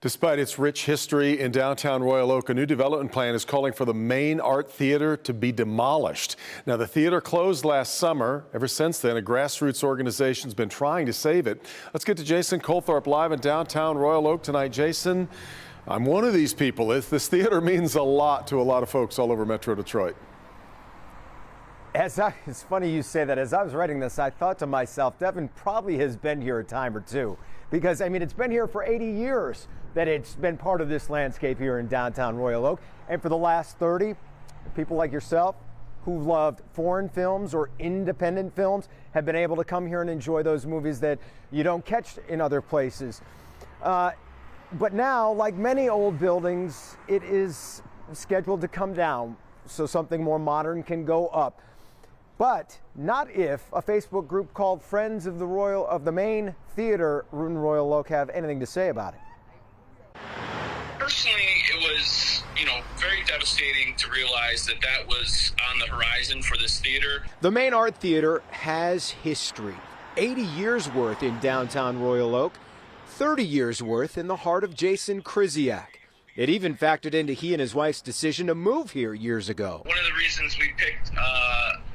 Despite its rich history in downtown Royal Oak, a new development plan is calling for the main art theater to be demolished. Now, the theater closed last summer. Ever since then, a grassroots organization's been trying to save it. Let's get to Jason Kryziak live in downtown Royal Oak tonight. Jason, I'm one of these people. This theater means a lot to a lot of folks all over Metro Detroit. It's funny you say that. As I was writing this, I thought to myself, Devin probably has been here a time or two. Because, I mean, it's been here for 80 years that it's been part of this landscape here in downtown Royal Oak. And for the last 30, people like yourself who loved foreign films or independent films have been able to come here and enjoy those movies that you don't catch in other places. But now, like many old buildings, it is scheduled to come down so something more modern can go up. But not if a Facebook group called Friends of the Main Theater in Royal Oak have anything to say about it. Personally, it was, very devastating to realize that that was on the horizon for this theater. The Main Art Theater has history. 80 years worth in downtown Royal Oak, 30 years worth in the heart of Jason Kryziak. It even factored into he and his wife's decision to move here years ago. One of the reasons we picked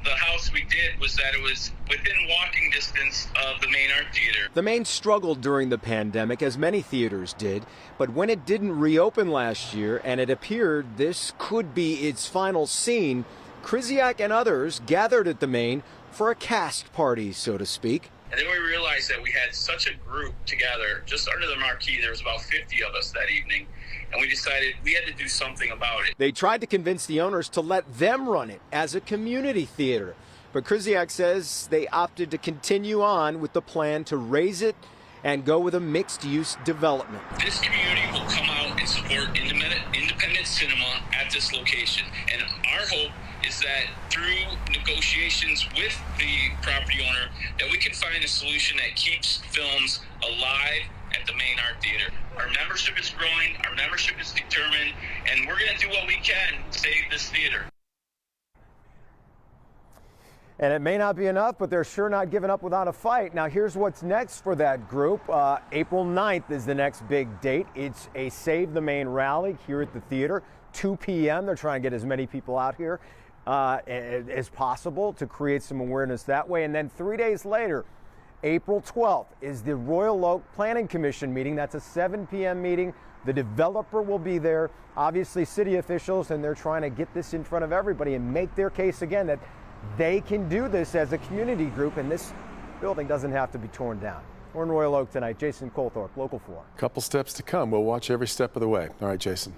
the house we did was that it was within walking distance of the Main Art Theater. The Main struggled during the pandemic, as many theaters did, but when it didn't reopen last year and it appeared this could be its final scene, Kryziak and others gathered at the Main for a cast party, so to speak. And then we realized that we had such a group together, just under the marquee. There was about 50 of us that evening, and we decided we had to do something about it. They tried to convince the owners to let them run it as a community theater, but Kryziak says they opted to continue on with the plan to raise it and go with a mixed-use development. This community will come out and support independent cinema at this location, and our hope is that through negotiations with the property owner that we can find a solution that keeps films alive at the Main Art Theater. Our membership is growing, our membership is determined, and we're going to do what we can to save this theater. And it may not be enough, but they're sure not giving up without a fight. Now, here's what's next for that group. April 9th is the next big date. It's a Save the Main rally here at the theater, 2 p.m. They're trying to get as many people out here as possible to create some awareness that way. And then 3 days later, April 12th, is the Royal Oak Planning Commission meeting. That's a 7 p.m. meeting. The developer will be there, obviously city officials, and they're trying to get this in front of everybody and make their case again that they can do this as a community group, and this building doesn't have to be torn down. We're in Royal Oak tonight. Jason Kryziak, Local 4. Couple steps to come. We'll watch every step of the way. All right, Jason.